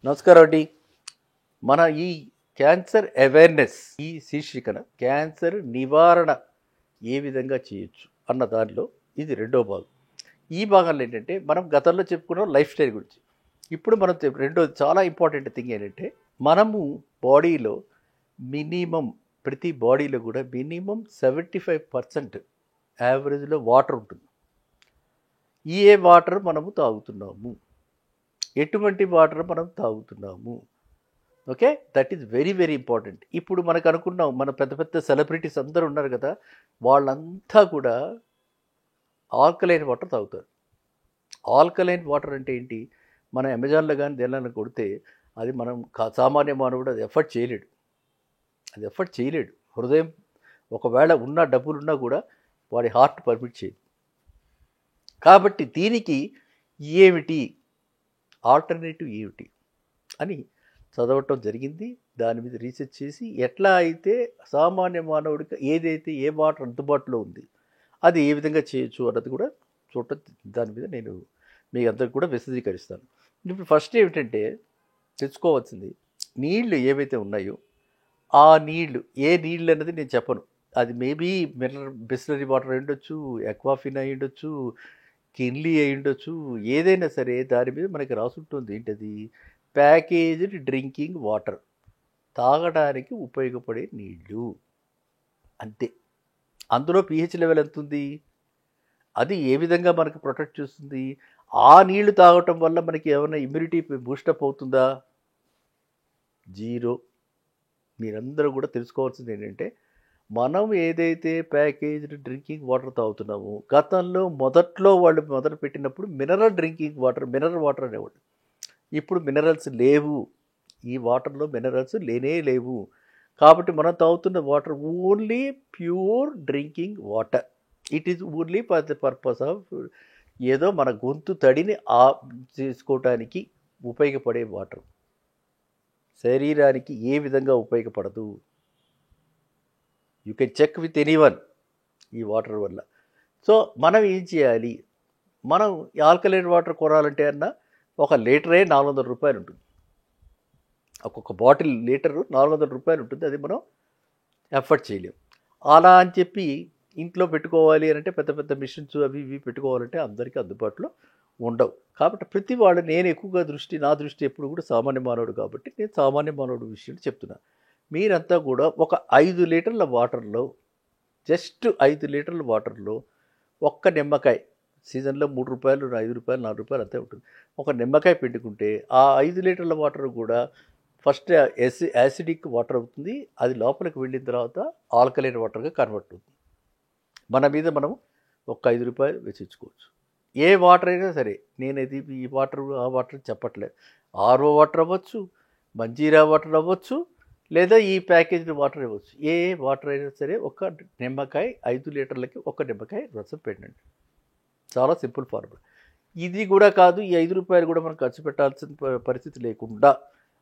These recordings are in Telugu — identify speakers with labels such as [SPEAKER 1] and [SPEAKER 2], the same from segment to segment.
[SPEAKER 1] నమస్కారం అండి. మన ఈ క్యాన్సర్ అవేర్నెస్ ఈ శీర్షికన క్యాన్సర్ నివారణ ఏ విధంగా చేయొచ్చు అన్న దానిలో ఇది రెండో భాగం. ఈ భాగంలో ఏంటంటే మనం గతంలో చెప్పుకున్నాం లైఫ్ స్టైల్ గురించి. ఇప్పుడు మనం రెండోది చాలా ఇంపార్టెంట్ థింగ్ ఏంటంటే మనము బాడీలో మినిమం ప్రతి బాడీలో కూడా మినిమం 75% యావరేజ్లో వాటర్ ఉంటుంది. ఏ వాటర్ మనము తాగుతున్నాము, ఎటువంటి వాటర్ మనం తాగుతున్నాము, okay, that is very very important. ఇప్పుడు మనకు అనుకున్నాం మన పెద్ద పెద్ద సెలబ్రిటీస్ అందరూ ఉన్నారు కదా, వాళ్ళంతా కూడా ఆల్కలైన్ వాటర్ తాగుతారు. ఆల్కలైన్ వాటర్ అంటే ఏంటి? మన అమెజాన్లో కానీ దేనిలో కొడితే అది మనం సామాన్య మానవుడు అది ఎఫర్ట్ చేయలేడు. హృదయం ఒకవేళ ఉన్న డబ్బులున్నా కూడా వాడి హార్ట్ పర్మిట్ చేయదు. కాబట్టి దీనికి ఏమిటి ఆల్టర్నేటివ్ ఏమిటి అని చదవటం జరిగింది. దాని మీద రీసెర్చ్ చేసి ఎట్లా అయితే సామాన్య మానవుడికి ఏదైతే ఏ వాటర్ అందుబాటులో ఉంది అది ఏ విధంగా చేయొచ్చు అన్నది కూడా చూడటం, దాని మీద నేను మీ అందరికి కూడా విశదీకరిస్తాను. ఇప్పుడు ఫస్ట్ ఏమిటంటే తెచ్చుకోవాల్సింది నీళ్లు ఏవైతే ఉన్నాయో ఆ నీళ్లు, ఏ నీళ్ళు అన్నది నేను చెప్పను. అది మేబీ బిస్లరీ వాటర్ అయి ఉండొచ్చు, ఎక్వాఫిన్ అయి ఉండొచ్చు, కిన్లీ అయి ఉండొచ్చు, ఏదైనా సరే దాని మీద మనకి రాసుంటుంది ఏంటది, ప్యాకేజ్డ్ డ్రింకింగ్ వాటర్, తాగడానికి ఉపయోగపడే నీళ్ళు అంతే. అందులో pH లెవెల్ ఎంత ఉంది, అది ఏ విధంగా మనకు ప్రొటెక్ట్ చేస్తుంది, ఆ నీళ్లు తాగటం వల్ల మనకి ఏమైనా ఇమ్యూనిటీ బూస్టప్ అవుతుందా? జీరో. మీరందరూ కూడా తెలుసుకోవాల్సింది ఏంటంటే మనం ఏదైతే ప్యాకేజ్డ్ డ్రింకింగ్ వాటర్ తాగుతున్నామో గతంలో మొదట్లో వాళ్ళు మొదలుపెట్టినప్పుడు మినరల్ వాటర్ అనేవాళ్ళు. ఇప్పుడు మినరల్స్ లేవు, ఈ వాటర్లో మినరల్స్ లేవు. కాబట్టి మనం తాగుతున్న water only pure drinking water. It is only for the purpose of ఏదో మన గొంతు తడిని చేసుకోవటానికి ఉపయోగపడే వాటర్. శరీరానికి ఏ విధంగా ఉపయోగపడదు. You can check with anyone ఈ వాటర్ వల్ల. సో మనం ఏం చేయాలి, మనం ఆల్కలైన్ వాటర్ కొనాలంటే అన్న ఒక లీటరే 400 రూపాయలు ఉంటుంది. ఒక్కొక్క బాటిల్ లీటరు 400 రూపాయలు ఉంటుంది. అది మనం ఎఫర్ట్ చేయలేం. అలా అని చెప్పి ఇంట్లో పెట్టుకోవాలి అని అంటే పెద్ద పెద్ద మిషన్స్ అవి ఇవి పెట్టుకోవాలంటే అందరికీ అందుబాటులో ఉండవు. కాబట్టి ప్రతి వాళ్ళు, నేను ఎక్కువగా నా దృష్టి ఎప్పుడు కూడా సామాన్య మానవుడు కాబట్టి నేను సామాన్య మానవుడు విషయం చెప్తున్నా. మీరంతా కూడా ఒక 5 లీటర్ల వాటర్లో, జస్ట్ 5 లీటర్ల వాటర్లో ఒక్క నిమ్మకాయ, సీజన్లో 3 రూపాయలు 5 రూపాయలు 4 రూపాయలు అంతే ఉంటుంది, ఒక నిమ్మకాయ పిండుకుంటే ఆ 5 లీటర్ల వాటర్ కూడా ఫస్ట్ యాసిడిక్ వాటర్ అవుతుంది. అది లోపలికి వెళ్ళిన తర్వాత ఆల్కలైన్ వాటర్గా కన్వర్ట్ అవుతుంది. మన మీద మనం ఒక 5 రూపాయలు వెచ్చించుకోవచ్చు. ఏ వాటర్ అయినా సరే, నేనైతే ఈ వాటర్ ఆ వాటర్ చెప్పట్లేదు. ఆర్ఓ వాటర్ అవ్వచ్చు, మంజీరా వాటర్ అవ్వచ్చు, లేదా ఈ ప్యాకేజ్డ్ వాటర్ ఇవ్వచ్చు. ఏ వాటర్ అయినా సరే ఒక నిమ్మకాయ, 5 లీటర్లకి ఒక నిమ్మకాయ రసం పెట్టండి. చాలా సింపుల్ ఫార్ములా. ఇది కూడా కాదు, ఈ 5 రూపాయలు కూడా మనం ఖర్చు పెట్టాల్సిన పరిస్థితి లేకుండా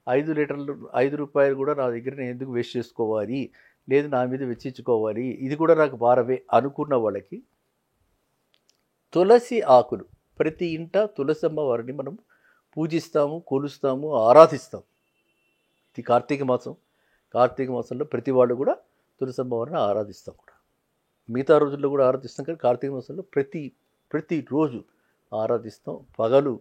[SPEAKER 1] 5 రూపాయలు కూడా నా దగ్గర నేను ఎందుకు వేస్ట్ చేసుకోవాలి, లేదు నా మీద వెచ్చించుకోవాలి, ఇది కూడా నాకు భారమే అనుకున్న వాళ్ళకి తులసి ఆకులు, ప్రతి ఇంట తులసమ్మ వారిని మనం పూజిస్తాము, కొలుస్తాము, ఆరాధిస్తాం. ఇది కార్తీక మాసంలో ప్రతి వాళ్ళు కూడా తులసమ్మ వారిని ఆరాధిస్తాం కూడా. మిగతా రోజుల్లో కూడా ఆరాధిస్తాం, కానీ కార్తీక మాసంలో ప్రతి రోజు ఆరాధిస్తాం. పగలు,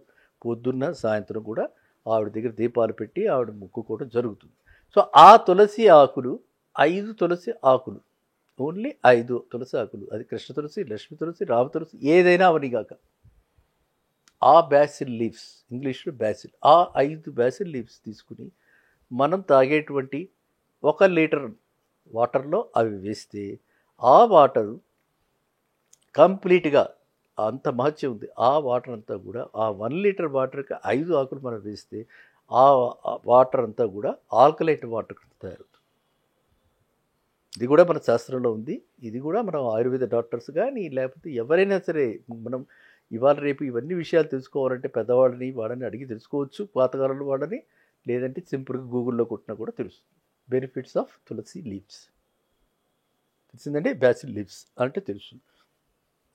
[SPEAKER 1] పొద్దున్న, సాయంత్రం కూడా ఆవిడ దగ్గర దీపాలు పెట్టి ఆవిడ మొక్కుకోవడం జరుగుతుంది. సో ఆ తులసి ఆకులు 5 తులసి ఆకులు, ఓన్లీ 5 తులసి ఆకులు, అది కృష్ణ తులసి, లక్ష్మీ తులసి, రామ తులసి, ఏదైనా అవనిగాక, ఆ బ్యాసిల్ లీవ్స్, ఇంగ్లీష్లో బ్యాసిల్, ఆ 5 బ్యాసిల్ లీవ్స్ తీసుకుని మనం తాగేటువంటి 1 లీటర్ వాటర్లో అవి వేస్తే ఆ వాటరు కంప్లీట్గా అంత మహత్యం ఉంది. ఆ వాటర్ అంతా కూడా ఆ 1 లీటర్ వాటర్కి 5 ఆకులు మనం వేస్తే ఆ వాటర్ అంతా కూడా ఆల్కలైట్ వాటర్ తయారవుతుంది. ఇది కూడా మన శాస్త్రంలో ఉంది. ఇది కూడా మనం ఆయుర్వేద డాక్టర్స్ కానీ లేకపోతే ఎవరైనా సరే, మనం ఇవాళ రేపు ఇవన్నీ విషయాలు తెలుసుకోవాలంటే పెద్దవాళ్ళని వాళ్ళని అడిగి తెలుసుకోవచ్చు, పాతకాలంలో వాళ్ళని, లేదంటే సింపుల్గా గూగుల్లో కొట్టినా కూడా తెలుస్తుంది. బెనిఫిట్స్ ఆఫ్ తులసి లీవ్స్ తెలిసిందండి, బ్యాసిల్ లీవ్స్ అంటే తెలుస్తుంది.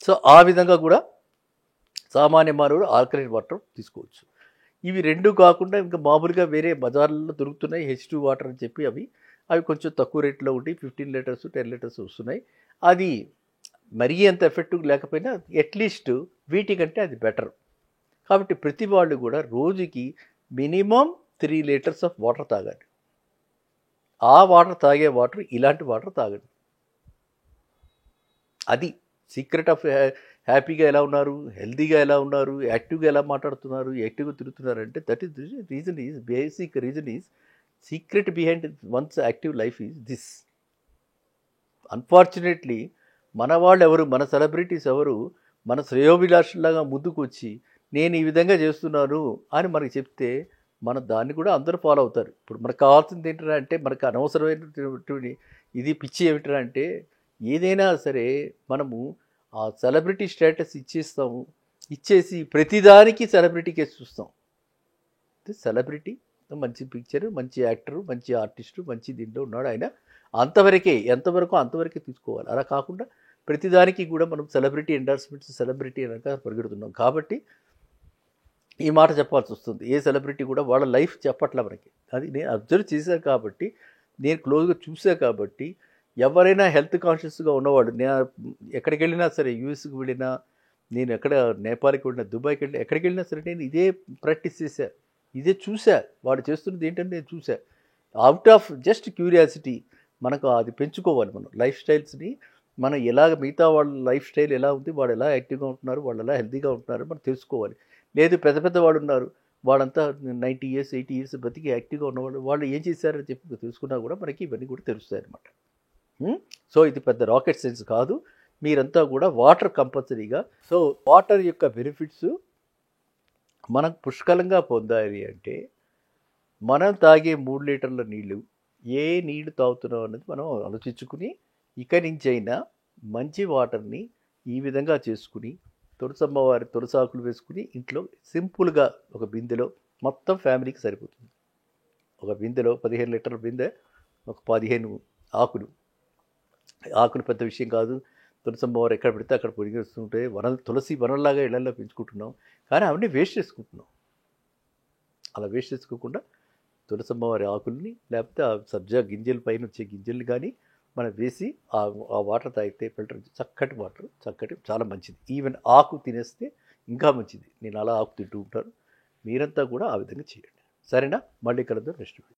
[SPEAKER 1] సో ఆ విధంగా కూడా సామాన్య మానవుడు ఆల్కలైన్ వాటర్ తీసుకోవచ్చు. ఇవి 2 కాకుండా ఇంకా మామూలుగా వేరే బజార్లలో దొరుకుతున్నాయి H2 వాటర్ అని చెప్పి అవి కొంచెం తక్కువ రేట్లో ఉండి 15 లీటర్స్ 10 లీటర్స్ వస్తున్నాయి. అది మరీ అంత ఎఫెక్టివ్ లేకపోయినా అట్లీస్ట్ వీటికంటే అది బెటర్. కాబట్టి ప్రతి వాళ్ళు కూడా రోజుకి మినిమం 3 లీటర్స్ ఆఫ్ వాటర్ తాగాలి. ఆ వాటర్ తాగే వాటర్ ఇలాంటి వాటర్ తాగండి. అది సీక్రెట్ ఆఫ్ హ్యాపీగా ఎలా ఉన్నారు, హెల్తీగా ఎలా ఉన్నారు, యాక్టివ్గా ఎలా మాట్లాడుతున్నారు, యాక్టివ్గా తిరుగుతున్నారు అంటే that is reason is basic reason is secret behind once active life is this. Unfortunately మన వాళ్ళు ఎవరు, మన సెలబ్రిటీస్ ఎవరు మన శ్రేయోభిలాషులాగా ముందుకు వచ్చి నేను ఈ విధంగా చేస్తున్నాను అని మనకి చెప్తే మన దాన్ని కూడా అందరూ ఫాలో అవుతారు. ఇప్పుడు మనకు కావాల్సింది ఏంటంటే అంటే మనకు అనవసరమైనటువంటి ఇది పిచ్చి ఏమిటంటే అంటే ఏదైనా సరే మనము ఆ సెలబ్రిటీ స్టేటస్ ఇచ్చేస్తాము, ఇచ్చేసి ప్రతిదానికి సెలబ్రిటీ కేసు చూస్తాం. సెలబ్రిటీ మంచి పిక్చర్, మంచి యాక్టరు, మంచి ఆర్టిస్టు, మంచి దీంట్లో ఉన్నాడు ఆయన, అంతవరకే అంతవరకే తీసుకోవాలి. అలా కాకుండా ప్రతిదానికి కూడా మనం సెలబ్రిటీ ఎండార్స్మెంట్స్, సెలబ్రిటీ అనక పరిగెడుతున్నాం. కాబట్టి ఈ మాట చెప్పాల్సి వస్తుంది. ఏ సెలబ్రిటీ కూడా వాళ్ళ లైఫ్ చెప్పట్లే మనకి. అది నేను అబ్జర్వ్ చేశాను కాబట్టి, నేను క్లోజ్గా చూసా కాబట్టి, ఎవరైనా హెల్త్ కాన్షియస్గా ఉన్నవాడు, నేను ఎక్కడికి వెళ్ళినా సరే, యూఎస్కి వెళ్ళినా, నేను ఎక్కడ నేపాల్కి వెళ్ళినా, దుబాయ్కి వెళ్ళినా, ఎక్కడికి వెళ్ళినా సరే నేను ఇదే ప్రాక్టీస్ చేశా, ఇదే చూసా. వాడు చేస్తున్నది ఏంటంటే నేను చూసా. అవుట్ ఆఫ్ జస్ట్ క్యూరియాసిటీ మనకు అది పెంచుకోవాలి. మనం లైఫ్ స్టైల్స్ని మనం ఎలాగ మిగతా వాళ్ళ లైఫ్ స్టైల్ ఎలా ఉంది, వాడు ఎలా యాక్టివ్గా ఉంటున్నారు, వాళ్ళు ఎలా హెల్తీగా ఉంటున్నారు మనం తెలుసుకోవాలి. లేదు పెద్ద వాళ్ళు ఉన్నారు, వాళ్ళంతా 90 ఇయర్స్ 80 ఇయర్స్ బతికి యాక్టివ్గా ఉన్నవాళ్ళు, వాళ్ళు ఏం చేశారని చెప్పి తెలుసుకున్నా కూడా మనకి ఇవన్నీ కూడా తెలుస్తాయి అన్నమాట. సో ఇది పెద్ద రాకెట్ సైన్స్ కాదు. మీరంతా కూడా వాటర్ కంపల్సరీగా, సో వాటర్ యొక్క బెనిఫిట్స్ మనకు పుష్కలంగా పొందాలి అంటే మనం తాగే 3 లీటర్ల నీళ్ళు ఏ నీళ్ళు తాగుతున్నాం అనేది మనం ఆలోచించుకుని ఇక నుంచి అయినా మంచి వాటర్ని ఈ విధంగా చేసుకుని తులసమ్మవారి తులసాకులు వేసుకుని ఇంట్లో సింపుల్గా ఒక బిందెలో మొత్తం ఫ్యామిలీకి సరిపోతుంది. ఒక బిందెలో 15 లీటర్ల బిందె, ఒక 15 ఆకులు పెద్ద విషయం కాదు. తులసమ్మవారు ఎక్కడ పెడితే అక్కడ పొడిగేస్తుంటే తులసి వనంలాగా ఇళ్లలో పెంచుకుంటున్నాం, కానీ అవన్నీ వేస్ట్ చేసుకుంటున్నాం. అలా వేస్ట్ చేసుకోకుండా తులసమ్మవారి ఆకుల్ని లేకపోతే ఆ సబ్జా గింజల పైన వచ్చే గింజలు కానీ మనం వేసి ఆ వాటర్ తాగితే ఫిల్టర్ చక్కటి వాటర్, చాలా మంచిది. ఈవెన్ ఆకు తినేస్తే ఇంకా మంచిది. నేను అలా ఆకు తింటూ ఉంటాను. మీరంతా కూడా ఆ విధంగా చేయండి. సరేనా? మళ్ళీ కలుద్దాం నెక్స్ట్ వీడియో.